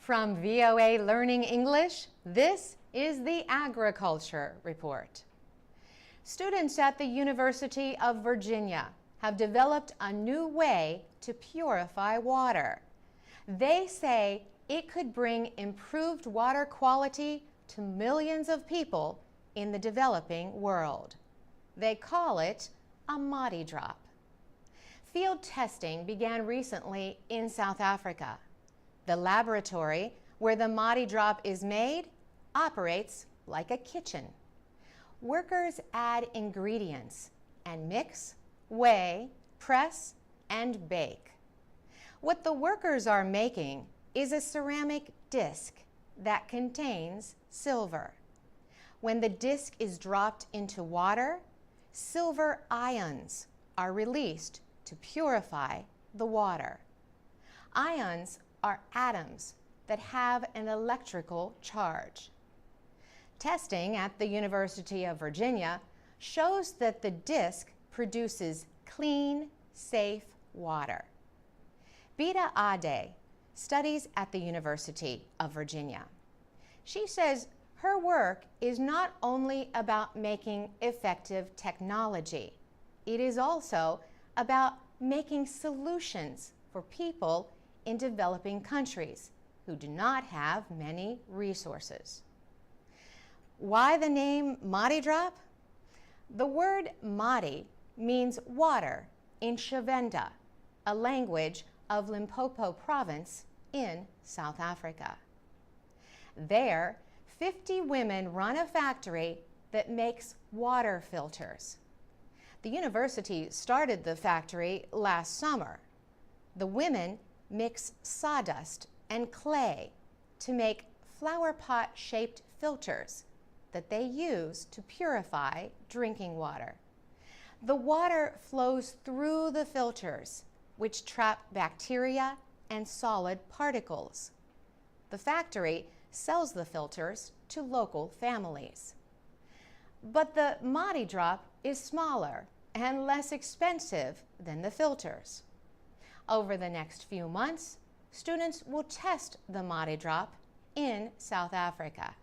From VOA Learning English, this is the Agriculture Report. Students at the University of Virginia have developed a new way to purify water. They say it could bring improved water quality to millions of people in the developing world. They call it a Madi drop. Field testing began recently in South Africa. The laboratory where the Madi drop is made operates like a kitchen. Workers add ingredients and mix, weigh, press, and bake. What the workers are making is a ceramic disc that contains silver. When the disc is dropped into water, silver ions are released to purify the water. Ions are atoms that have an electrical charge. Testing at the University of Virginia shows that the disc produces clean, safe water. Bita Ade studies at the University of Virginia. She says her work is not only about making effective technology, it is also about making solutions for people in developing countries who do not have many resources. Why the name Madi drop? The word Madi means water in Shivenda, a language of Limpopo province in South Africa. There, 50 women run a factory that makes water filters. The university started the factory last summer. The women mix sawdust and clay to make flower pot-shaped filters that they use to purify drinking water. The water flows through the filters, which trap bacteria and solid particles. The factory sells the filters to local families. But the Madi drop is smaller and less expensive than the filters. Over the next few months, students will test the Madi drop in South Africa.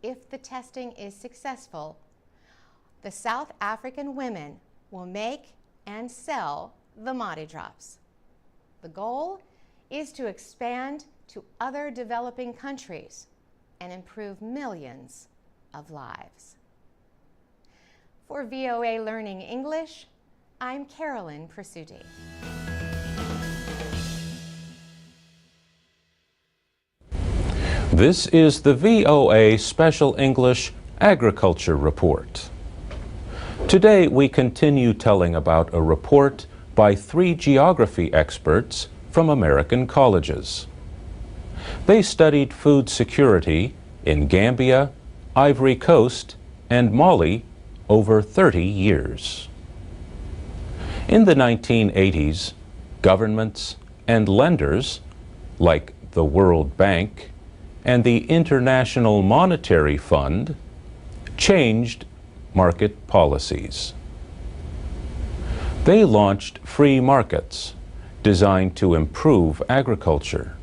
If the testing is successful, the South African women will make and sell the Madi drops. The goal is to expand to other developing countries and improve millions of lives. For VOA Learning English, I'm Carolyn Presutti. This is the VOA Special English Agriculture Report. Today we continue telling about a report by 3 geography experts from American colleges. They studied food security in Gambia, Ivory Coast, and Mali over 30 years. In the 1980s, governments and lenders like the World Bank and the International Monetary Fund changed market policies. They launched free markets designed to improve agriculture.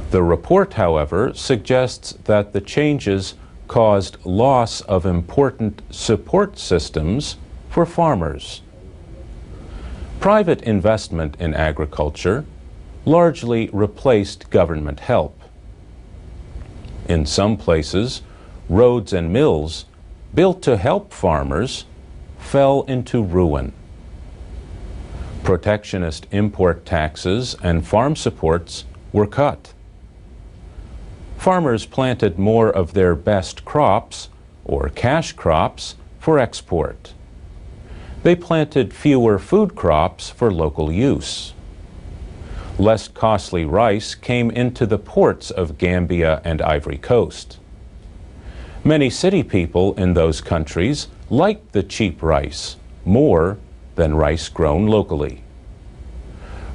The report, however, suggests that the changes caused loss of important support systems for farmers. Private investment in agriculture largely replaced government help. In some places, roads and mills built to help farmers fell into ruin. Protectionist import taxes and farm supports were cut. Farmers planted more of their best crops, or cash crops, for export. They planted fewer food crops for local use. Less costly rice came into the ports of Gambia and Ivory Coast. Many city people in those countries liked the cheap rice more than rice grown locally.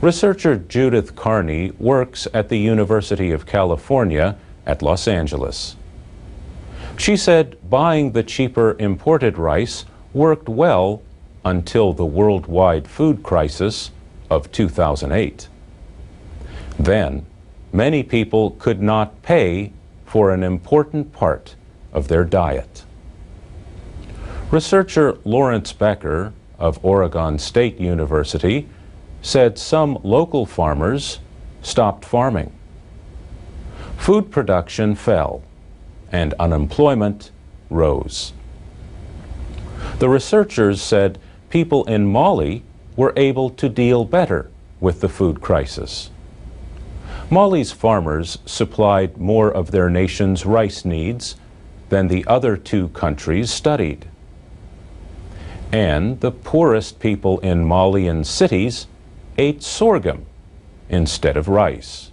Researcher Judith Carney works at the University of California at Los Angeles. She said buying the cheaper imported rice worked well until the worldwide food crisis of 2008. Then, many people could not pay for an important part of their diet. Researcher Lawrence Becker of Oregon State University said some local farmers stopped farming. Food production fell and unemployment rose. The researchers said people in Mali were able to deal better with the food crisis. Mali's farmers supplied more of their nation's rice needs than the other two countries studied. And the poorest people in Malian cities ate sorghum instead of rice.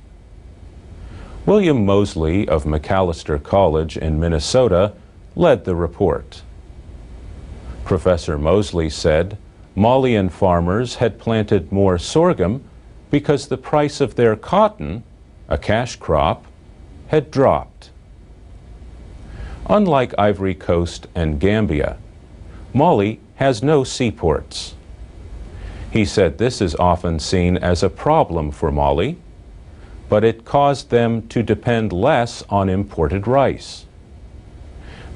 William Mosley of Macalester College in Minnesota led the report. Professor Mosley said Malian farmers had planted more sorghum because the price of their cotton, a cash crop, had dropped. Unlike Ivory Coast and Gambia, Mali has no seaports. He said this is often seen as a problem for Mali, but it caused them to depend less on imported rice.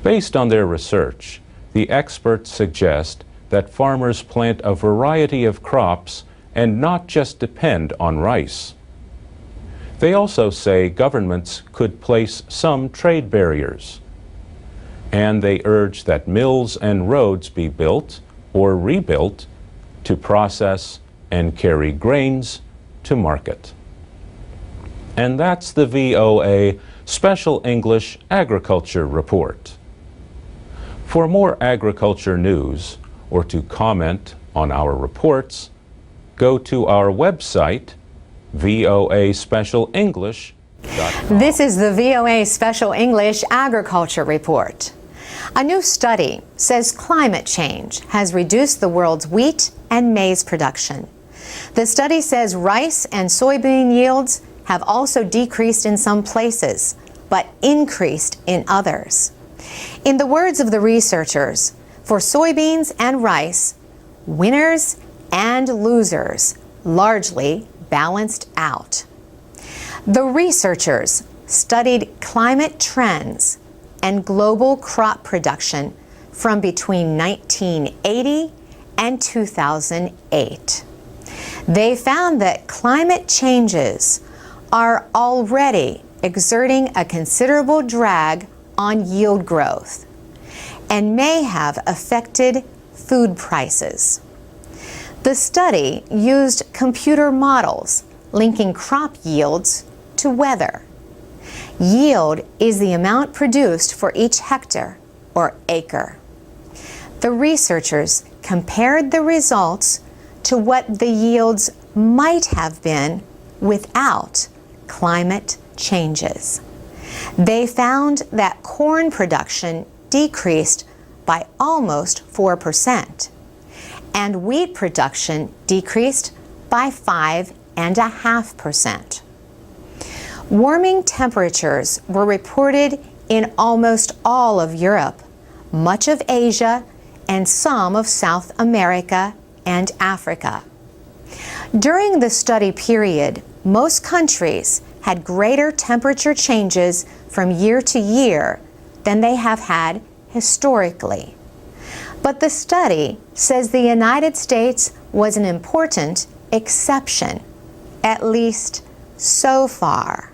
Based on their research, the experts suggest that farmers plant a variety of crops and not just depend on rice. They also say governments could place some trade barriers. And they urge that mills and roads be built or rebuilt to process and carry grains to market. And that's the VOA Special English Agriculture Report. For more agriculture news or to comment on our reports, go to our website, voaspecialenglish.com. This is the VOA Special English Agriculture Report. A new study says climate change has reduced the world's wheat and maize production. The study says rice and soybean yields have also decreased in some places, but increased in others. In the words of the researchers, for soybeans and rice, winners and losers largely balanced out. The researchers studied climate trends and global crop production from between 1980 and 2008. They found that climate changes are already exerting a considerable drag on yield growth and may have affected food prices. The study used computer models linking crop yields to weather. Yield is the amount produced for each hectare or acre. The researchers compared the results to what the yields might have been without climate changes. They found that corn production decreased by almost 4%, and wheat production decreased by 5.5%. Warming temperatures were reported in almost all of Europe, much of Asia, and some of South America and Africa. During the study period, most countries had greater temperature changes from year to year than they have had historically. But the study says the United States was an important exception, at least so far.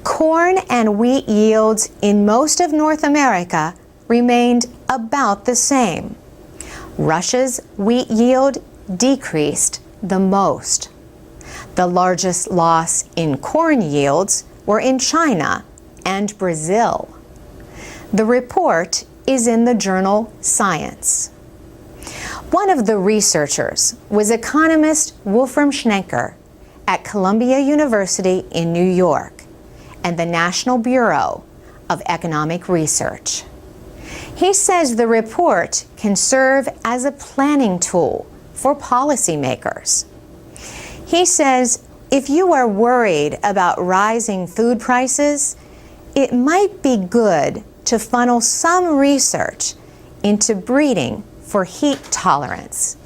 Corn and wheat yields in most of North America remained about the same. Russia's wheat yield decreased the most. The largest loss in corn yields were in China and Brazil. The report is in the journal Science. One of the researchers was economist Wolfram Schnenker at Columbia University in New York and the National Bureau of Economic Research. He says the report can serve as a planning tool for policymakers. He says if you are worried about rising food prices, it might be good to funnel some research into breeding for heat tolerance,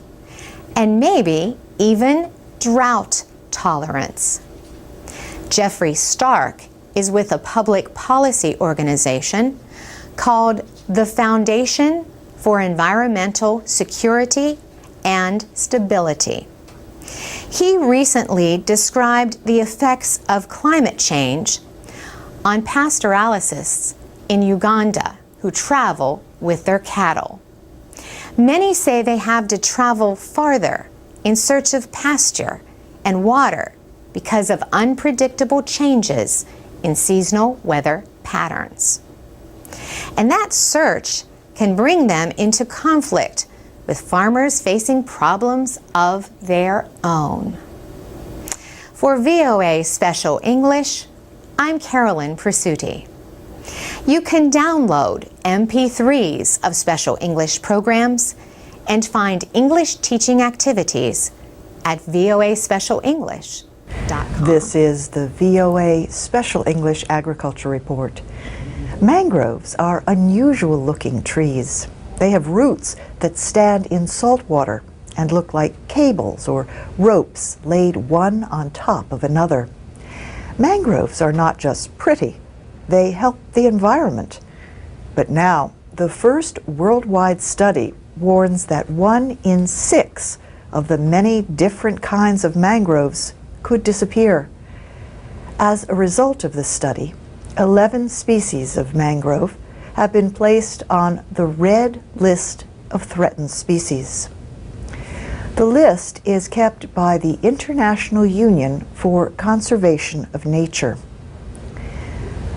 and maybe even drought tolerance. Jeffrey Stark is with a public policy organization called the Foundation for Environmental Security and Stability. He recently described the effects of climate change on pastoralists in Uganda who travel with their cattle. Many say they have to travel farther in search of pasture and water because of unpredictable changes in seasonal weather patterns. And that search can bring them into conflict with farmers facing problems of their own. For VOA Special English, I'm Carolyn Presutti. You can download MP3s of Special English programs and find English teaching activities at voaspecialenglish.com. This is the VOA Special English Agriculture Report. Mangroves are unusual-looking trees. They have roots that stand in salt water and look like cables or ropes laid one on top of another. Mangroves are not just pretty, they help the environment. But now, the first worldwide study warns that 1 in 6 of the many different kinds of mangroves could disappear. As a result of this study, 11 species of mangrove have been placed on the red list of threatened species. The list is kept by the International Union for Conservation of Nature.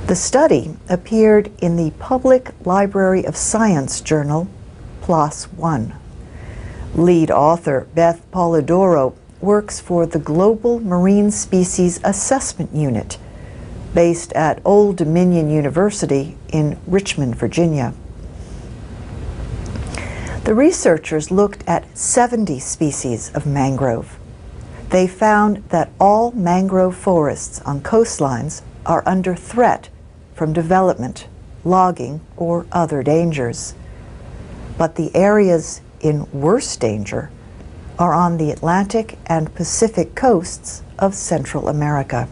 The study appeared in the Public Library of Science journal, PLOS One. Lead author Beth Polidoro works for the Global Marine Species Assessment Unit, based at Old Dominion University in Richmond, Virginia. The researchers looked at 70 species of mangrove. They found that all mangrove forests on coastlines are under threat from development, logging, or other dangers. But the areas in worse danger are on the Atlantic and Pacific coasts of Central America.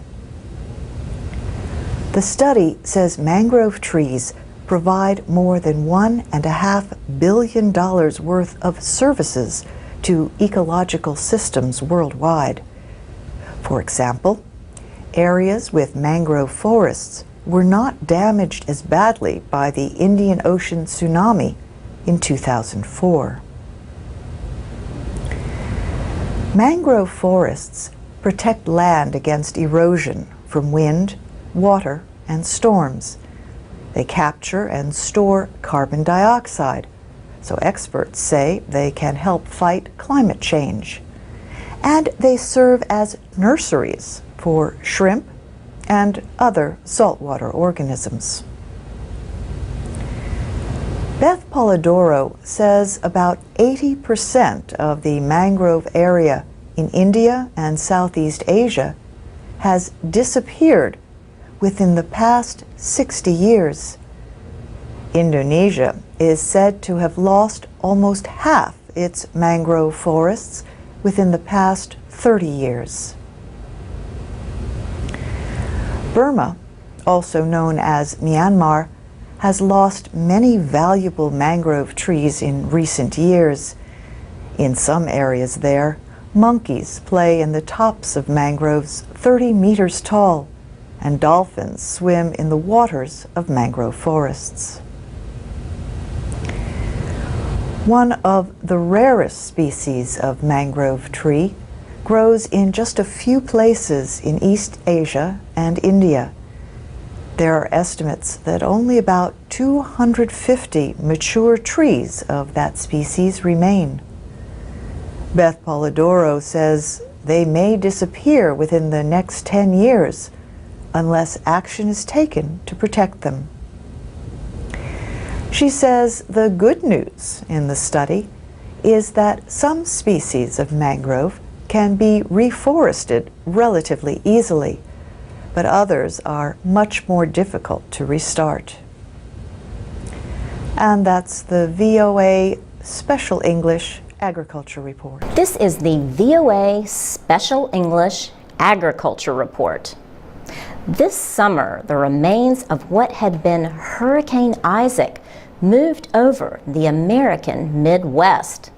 The study says mangrove trees provide more than $1.5 billion worth of services to ecological systems worldwide. For example, areas with mangrove forests were not damaged as badly by the Indian Ocean tsunami in 2004. Mangrove forests protect land against erosion from wind, water, and storms. They capture and store carbon dioxide, so experts say they can help fight climate change. And they serve as nurseries for shrimp and other saltwater organisms. Beth Polidoro says about 80% of the mangrove area in India and Southeast Asia has disappeared within the past 60 years. Indonesia is said to have lost almost half its mangrove forests within the past 30 years. Burma, also known as Myanmar, has lost many valuable mangrove trees in recent years. In some areas there, monkeys play in the tops of mangroves 30 meters tall, and dolphins swim in the waters of mangrove forests. One of the rarest species of mangrove tree grows in just a few places in East Asia and India. There are estimates that only about 250 mature trees of that species remain. Beth Polidoro says they may disappear within the next 10 years unless action is taken to protect them. She says the good news in the study is that some species of mangrove can be reforested relatively easily, but others are much more difficult to restart. And that's the VOA Special English Agriculture Report. This is the VOA Special English Agriculture Report. This summer, the remains of what had been Hurricane Isaac moved over the American Midwest.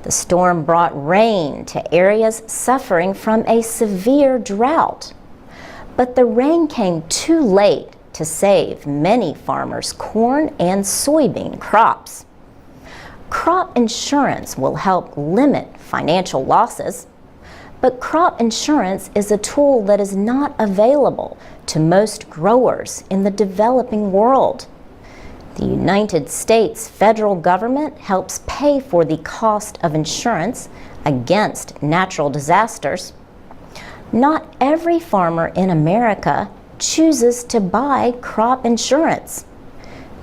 The storm brought rain to areas suffering from a severe drought. But the rain came too late to save many farmers' corn and soybean crops. Crop insurance will help limit financial losses, but crop insurance is a tool that is not available to most growers in the developing world. The United States federal government helps pay for the cost of insurance against natural disasters. Not every farmer in America chooses to buy crop insurance.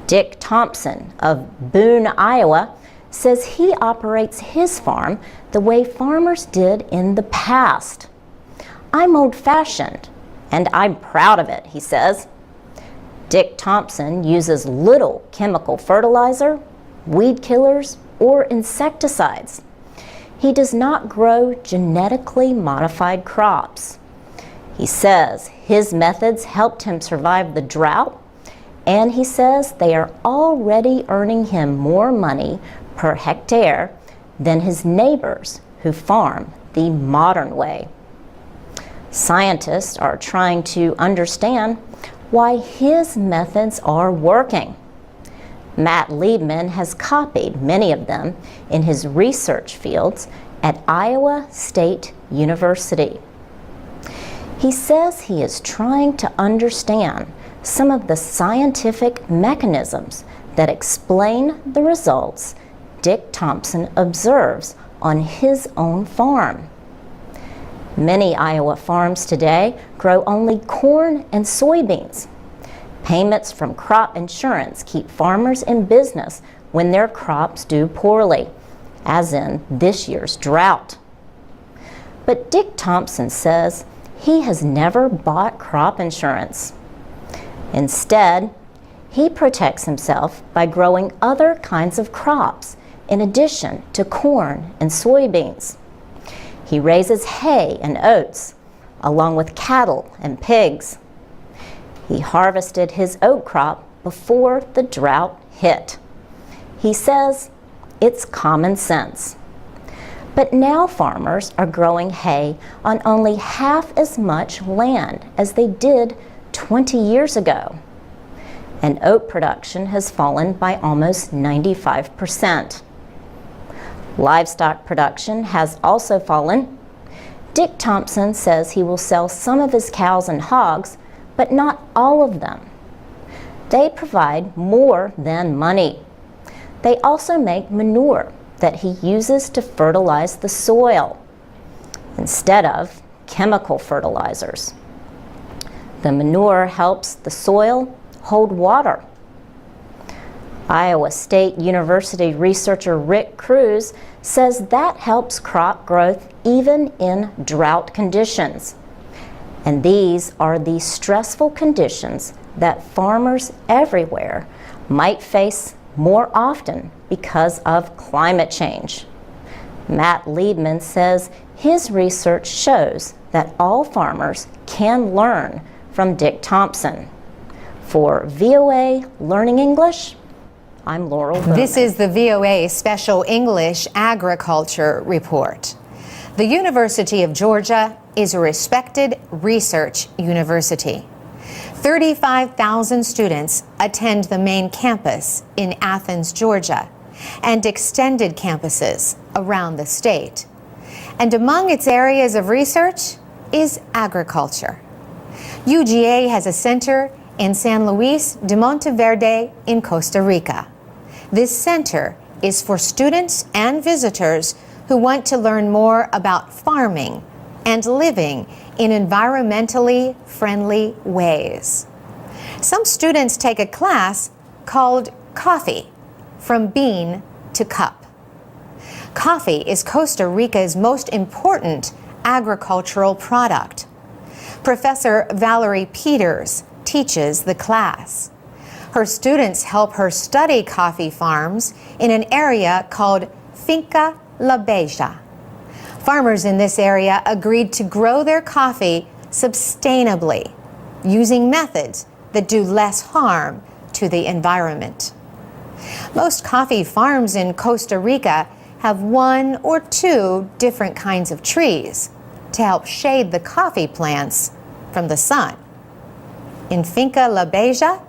Dick Thompson of Boone, Iowa, says he operates his farm the way farmers did in the past. "I'm old-fashioned, and I'm proud of it," he says. Dick Thompson uses little chemical fertilizer, weed killers, or insecticides. He does not grow genetically modified crops. He says his methods helped him survive the drought, and he says they are already earning him more money per hectare than his neighbors who farm the modern way. Scientists are trying to understand why his methods are working. Matt Liebman has copied many of them in his research fields at Iowa State University. He says he is trying to understand some of the scientific mechanisms that explain the results Dick Thompson observes on his own farm. Many Iowa farms today grow only corn and soybeans. Payments from crop insurance keep farmers in business when their crops do poorly, as in this year's drought. But Dick Thompson says he has never bought crop insurance. Instead, he protects himself by growing other kinds of crops in addition to corn and soybeans. He raises hay and oats, along with cattle and pigs. He harvested his oat crop before the drought hit. He says it's common sense. But now farmers are growing hay on only half as much land as they did 20 years ago. And oat production has fallen by almost 95%. Livestock production has also fallen. Dick Thompson says he will sell some of his cows and hogs, but not all of them. They provide more than money. They also make manure that he uses to fertilize the soil instead of chemical fertilizers. The manure helps the soil hold water. Iowa State University researcher Rick Cruz says that helps crop growth even in drought conditions. And these are the stressful conditions that farmers everywhere might face more often because of climate change. Matt Liebman says his research shows that all farmers can learn from Dick Thompson. For VOA Learning English, I'm Laurel Bowman. This is the VOA Special English Agriculture Report. The University of Georgia is a respected research university. 35,000 students attend the main campus in Athens, Georgia, and extended campuses around the state. And among its areas of research is agriculture. UGA has a center in San Luis de Monteverde in Costa Rica. This center is for students and visitors who want to learn more about farming and living in environmentally friendly ways. Some students take a class called Coffee, from bean to cup. Coffee is Costa Rica's most important agricultural product. Professor Valerie Peters teaches the class. Her students help her study coffee farms in an area called Finca La Beja. Farmers in this area agreed to grow their coffee sustainably. using methods that do less harm to the environment. Most coffee farms in Costa Rica have 1 or 2 different kinds of trees to help shade the coffee plants from the sun. In Finca La Beja,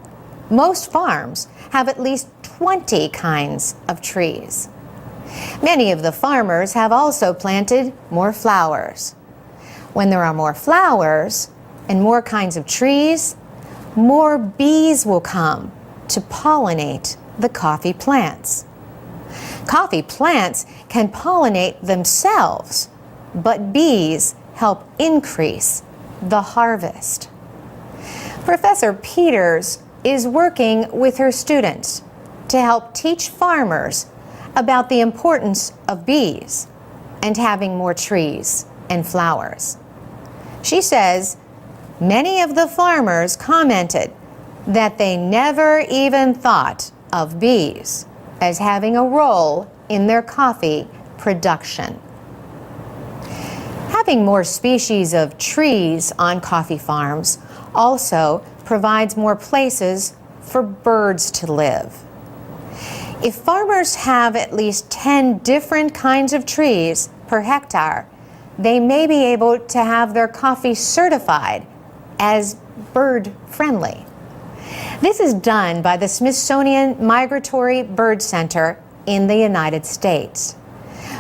most farms have at least 20 kinds of trees. Many of the farmers have also planted more flowers. When there are more flowers and more kinds of trees, more bees will come to pollinate the coffee plants. Coffee plants can pollinate themselves, but bees help increase the harvest. Professor Peters is working with her students to help teach farmers about the importance of bees and having more trees and flowers. She says many of the farmers commented that they never even thought of bees as having a role in their coffee production. Having more species of trees on coffee farms also provides more places for birds to live. If farmers have at least 10 different kinds of trees per hectare, they may be able to have their coffee certified as bird-friendly. This is done by the Smithsonian Migratory Bird Center in the United States.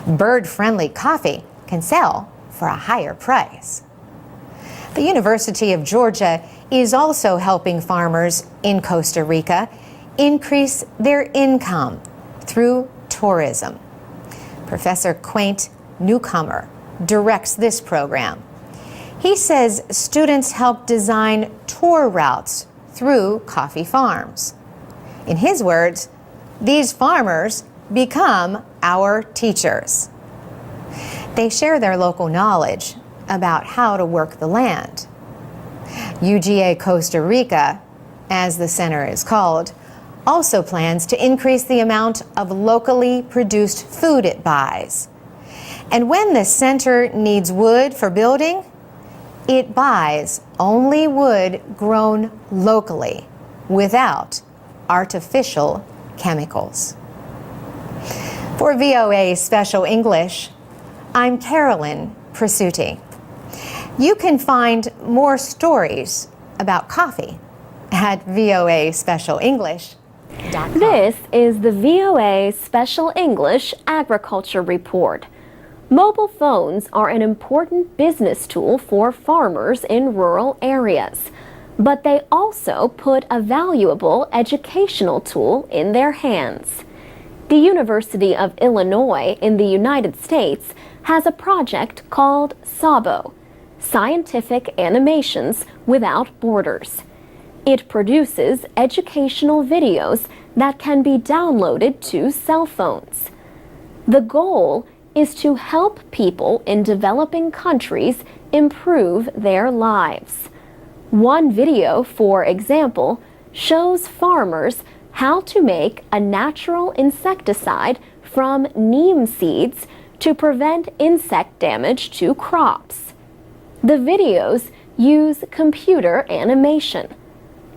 Bird-friendly coffee can sell for a higher price. The University of Georgia is also helping farmers in Costa Rica increase their income through tourism. Professor Quaint Newcomer directs this program. He says students help design tour routes through coffee farms. In his words, these farmers become our teachers. They share their local knowledge about how to work the land. UGA Costa Rica, as the center is called, also plans to increase the amount of locally produced food it buys. And when the center needs wood for building, it buys only wood grown locally without artificial chemicals. For VOA Special English, I'm Carolyn Presutti. You can find more stories about coffee at voaspecialenglish.com. This is the VOA Special English Agriculture Report. Mobile phones are an important business tool for farmers in rural areas, but they also put a valuable educational tool in their hands. The University of Illinois in the United States has a project called SABO, Scientific Animations Without Borders. It produces educational videos that can be downloaded to cell phones. The goal is to help people in developing countries improve their lives. One video, for example, shows farmers how to make a natural insecticide from neem seeds to prevent insect damage to crops. The videos use computer animation.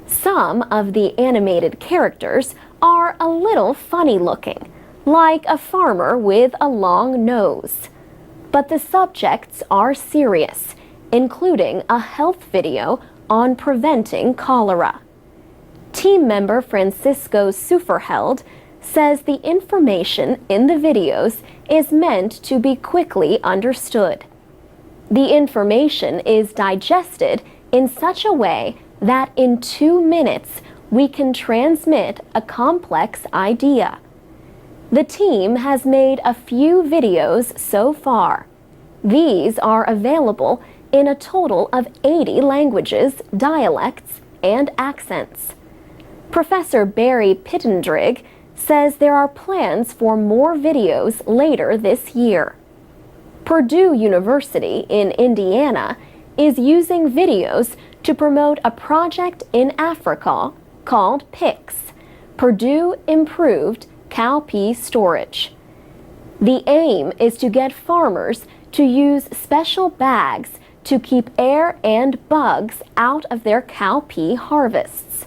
Some of the animated characters are a little funny looking, like a farmer with a long nose. But the subjects are serious, including a health video on preventing cholera. Team member Francisco Suferheld says the information in the videos is meant to be quickly understood. The information is digested in such a way that in 2 minutes we can transmit a complex idea. The team has made a few videos so far. These are available in a total of 80 languages, dialects, and accents. Professor Barry Pittendrigg says there are plans for more videos later this year. Purdue University in Indiana is using videos to promote a project in Africa called PICS, Purdue Improved Cowpea Storage. The aim is to get farmers to use special bags to keep air and bugs out of their cowpea harvests.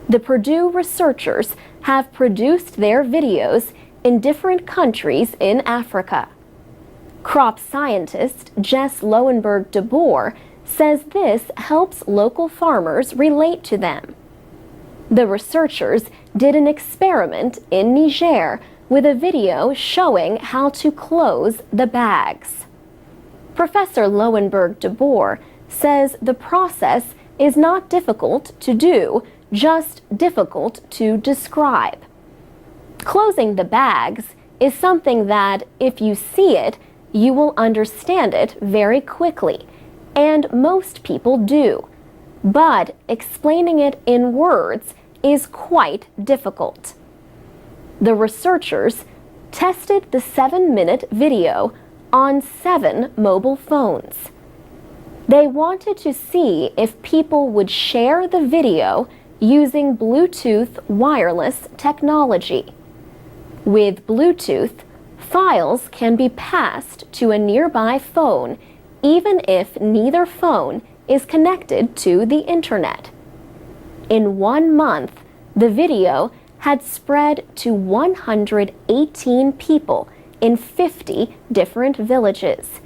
The Purdue researchers have produced their videos in different countries in Africa. Crop scientist Jess Lowenberg de Boer says this helps local farmers relate to them. The researchers did an experiment in Niger with a video showing how to close the bags. Professor Lowenberg de Boer says the process is not difficult to do, just difficult to describe. Closing the bags is something that, if you see it, you will understand it very quickly, and most people do. But explaining it in words is quite difficult. The researchers tested the 7-minute video on 7 mobile phones. They wanted to see if people would share the video using Bluetooth wireless technology. With Bluetooth, files can be passed to a nearby phone even if neither phone is connected to the internet. In 1 month, the video had spread to 118 people in 50 different villages.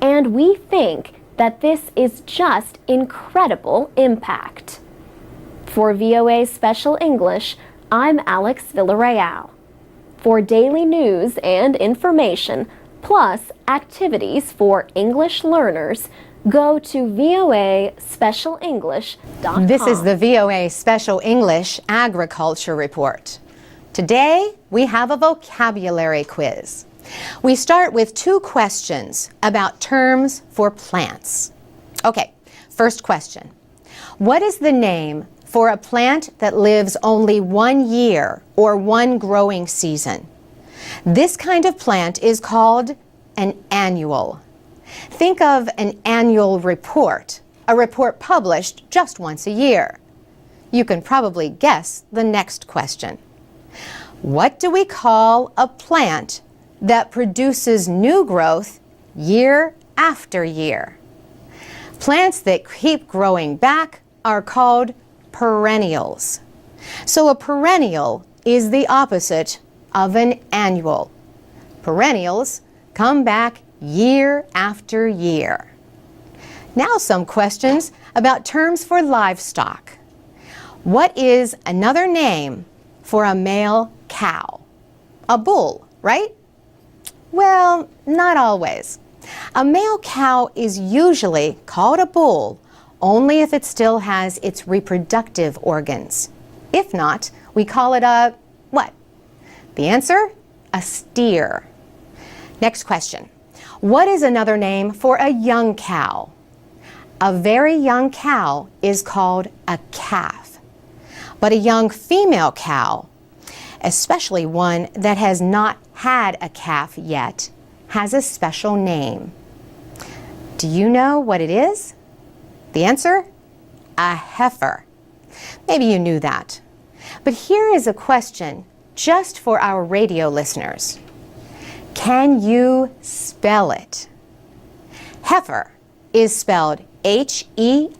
And we think that this is just incredible impact. For VOA Special English, I'm Alex Villarreal. For daily news and information, plus activities for English learners, go to voaspecialenglish.com. This is the VOA Special English Agriculture Report. Today, we have a vocabulary quiz. We start with 2 questions about terms for plants. Okay, first question. What is the name for a plant that lives only 1 year or 1 growing season? This kind of plant is called an annual. Think of an annual report, a report published just once a year. You can probably guess the next question. What do we call a plant that produces new growth year after year? Plants that keep growing back are called perennials. So a perennial is the opposite of an annual. Perennials come back year after year. Now some questions about terms for livestock. What is another name for a male cow? A bull, right? Well, not always. A male cow is usually called a bull only if it still has its reproductive organs. If not, we call it a what? The answer? A steer. Next question. What is another name for a young cow? A very young cow is called a calf. But a young female cow, especially one that has not had a calf yet, has a special name. Do you know what it is? The answer? A heifer. Maybe you knew that. But here is a question just for our radio listeners. Can you spell it? Heifer is spelled H-E-I-F-E-R.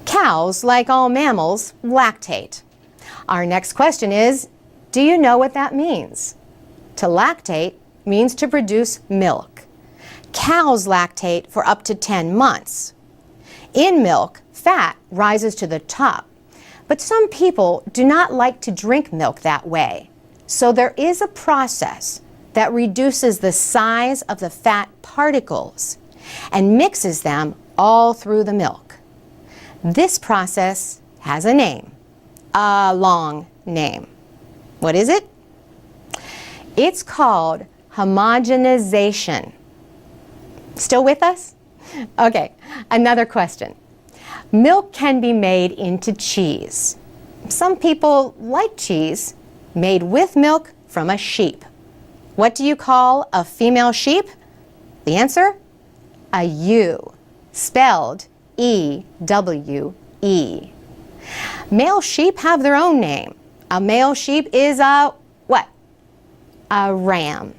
Cows, like all mammals, lactate. Our next question is, do you know what that means? To lactate means to produce milk. Cows lactate for up to 10 months. In milk, fat rises to the top, but some people do not like to drink milk that way. So there is a process that reduces the size of the fat particles and mixes them all through the milk. This process has a name, a long name. What is it? It's called homogenization. Still with us? Okay, another question. Milk can be made into cheese. Some people like cheese made with milk from a sheep. What do you call a female sheep? The answer? A ewe, spelled E-W-E. Male sheep have their own name. A male sheep is a what? A ram.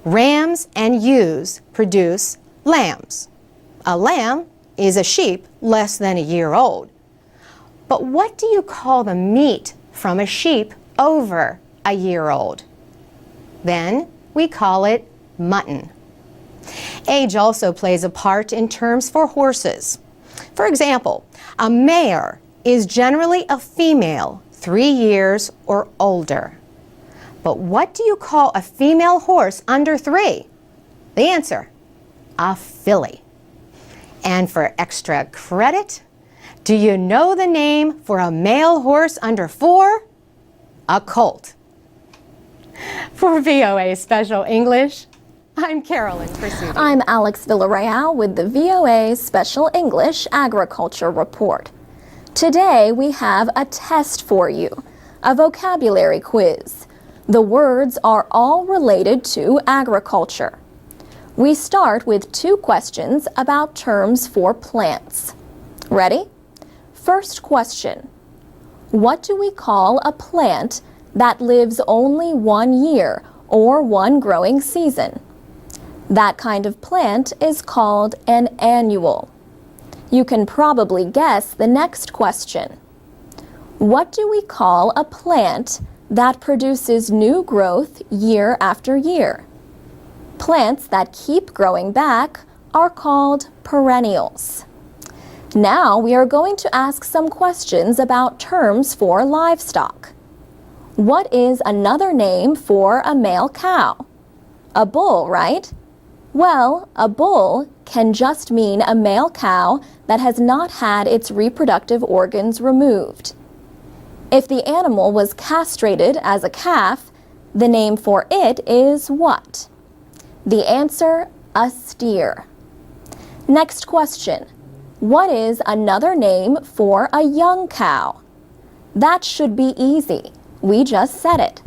Rams and ewes produce lambs. A lamb is a sheep less than a year old. But what do you call the meat from a sheep over a year old? Then we call it mutton. Age also plays a part in terms for horses. For example, a mare is generally a female 3 years or older. But what do you call a female horse under 3? The answer, a filly. And for extra credit, do you know the name for a male horse under 4? A colt. For VOA Special English, I'm Carolyn Pursuti. I'm Alex Villarreal with the VOA Special English Agriculture Report. Today we have a test for you, a vocabulary quiz. The words are all related to agriculture. We start with 2 questions about terms for plants. Ready? First question. What do we call a plant that lives only 1 year or 1 growing season? That kind of plant is called an annual. You can probably guess the next question. What do we call a plant that produces new growth year after year? Plants that keep growing back are called perennials. Now we are going to ask some questions about terms for livestock. What is another name for a male cow? A bull, right? Well, a bull can just mean a male cow that has not had its reproductive organs removed. If the animal was castrated as a calf, the name for it is what? The answer, a steer. Next question. What is another name for a young cow? That should be easy. We just said it.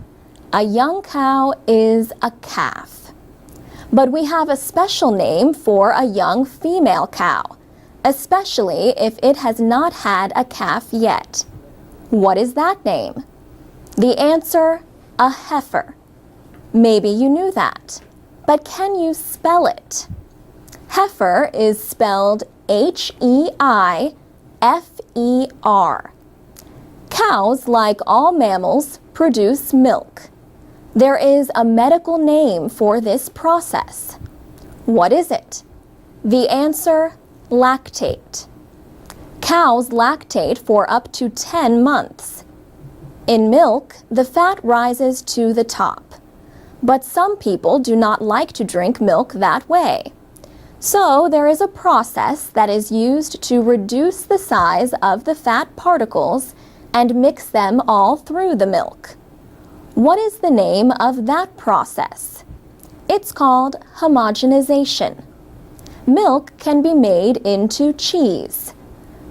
A young cow is a calf. But we have a special name for a young female cow, especially if it has not had a calf yet. What is that name? The answer, a heifer. Maybe you knew that, but can you spell it? Heifer is spelled H-E-I-F-E-R. Cows, like all mammals, produce milk. There is a medical name for this process. What is it? The answer, lactate. Cows lactate for up to 10 months. In milk, the fat rises to the top. But some people do not like to drink milk that way. So there is a process that is used to reduce the size of the fat particles and mix them all through the milk. What is the name of that process? It's called homogenization. Milk can be made into cheese.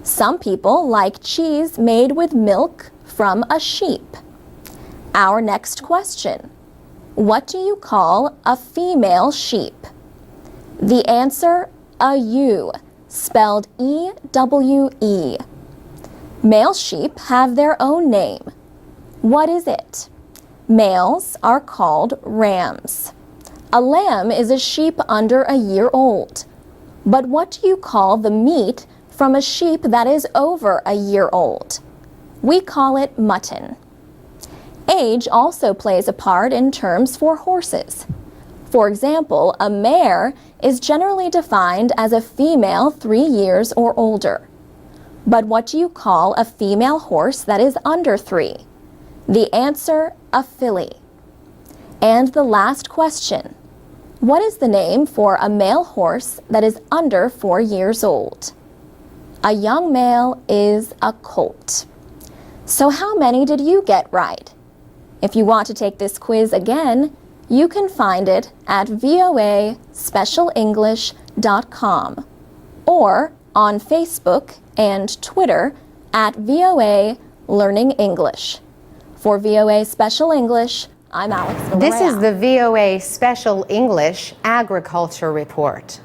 Some people like cheese made with milk from a sheep. Our next question. What do you call a female sheep? The answer, a ewe, spelled E-W-E. Male sheep have their own name. What is it? Males are called rams. A lamb is a sheep under a year old. But what do you call the meat from a sheep that is over a year old? We call it mutton. Age also plays a part in terms for horses. For example, a mare is generally defined as a female 3 years or older. But what do you call a female horse that is under 3? The answer, a filly. And the last question. What is the name for a male horse that is under 4 years old? A young male is a colt. So how many did you get right? If you want to take this quiz again, you can find it at voaspecialenglish.com or on Facebook and Twitter at VOA Learning English. For VOA Special English, I'm Alex Villarreal. This is the VOA Special English Agriculture Report.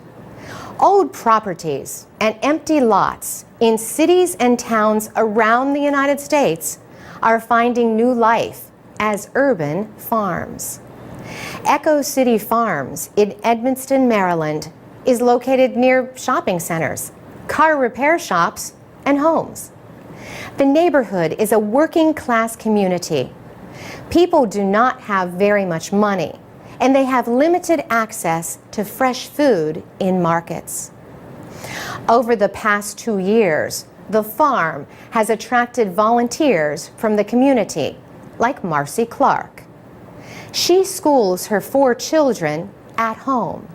Old properties and empty lots in cities and towns around the United States are finding new life as urban farms. Echo City Farms in Edmonston, Maryland, is located near shopping centers, car repair shops, and homes. The neighborhood is a working-class community. People do not have very much money, and they have limited access to fresh food in markets. Over the past 2 years, the farm has attracted volunteers from the community, like Marcy Clark. She schools her 4 children at home.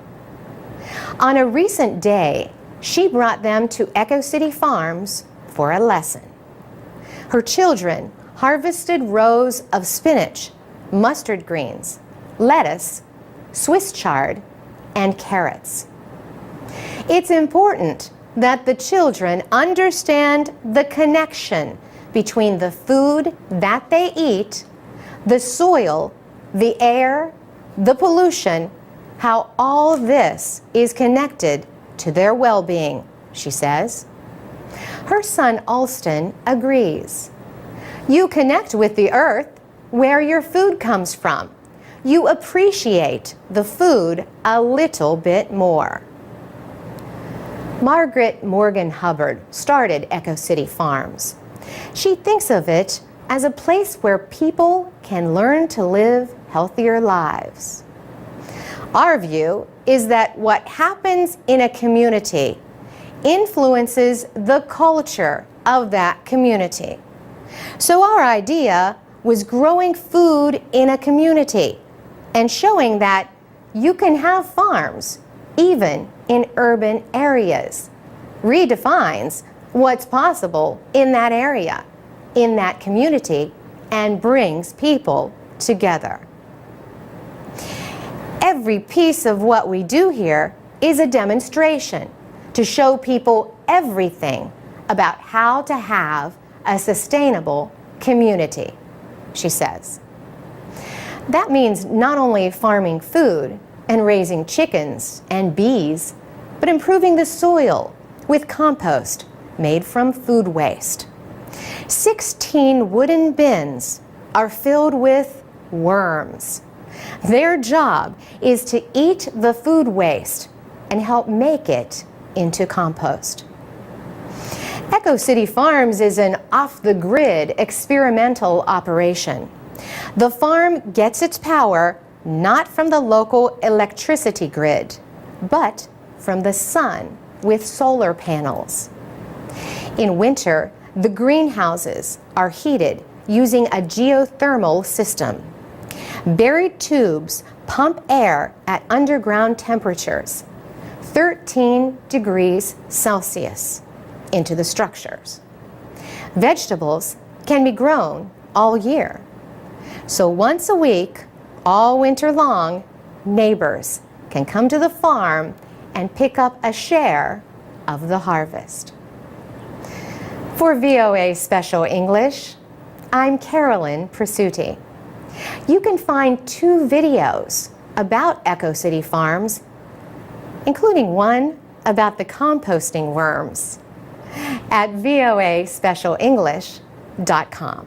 On a recent day, she brought them to Echo City Farms for a lesson. Her children harvested rows of spinach, mustard greens, lettuce, Swiss chard, and carrots. It's important that the children understand the connection between the food that they eat, the soil, the air, the pollution, how all this is connected to their well-being, she says. Her son Alston agrees. You connect with the earth where your food comes from. You appreciate the food a little bit more. Margaret Morgan Hubbard started Echo City Farms. She thinks of it as a place where people can learn to live healthier lives. Our view is that what happens in a community influences the culture of that community. So our idea was growing food in a community and showing that you can have farms even in urban areas. Redefines what's possible in that area, in that community, and brings people together. Every piece of what we do here is a demonstration to show people everything about how to have a sustainable community, she says. That means not only farming food and raising chickens and bees, but improving the soil with compost made from food waste. 16 wooden bins are filled with worms. Their job is to eat the food waste and help make it into compost. Echo City Farms is an off-the-grid experimental operation. The farm gets its power not from the local electricity grid, but from the sun with solar panels. In winter, the greenhouses are heated using a geothermal system. Buried tubes pump air at underground temperatures, 13 degrees Celsius, into the structures. Vegetables can be grown all year. So once a week, all winter long, neighbors can come to the farm and pick up a share of the harvest. For VOA Special English, I'm Carolyn Presutti. You can find 2 videos about Echo City Farms, including one about the composting worms, at voaspecialenglish.com.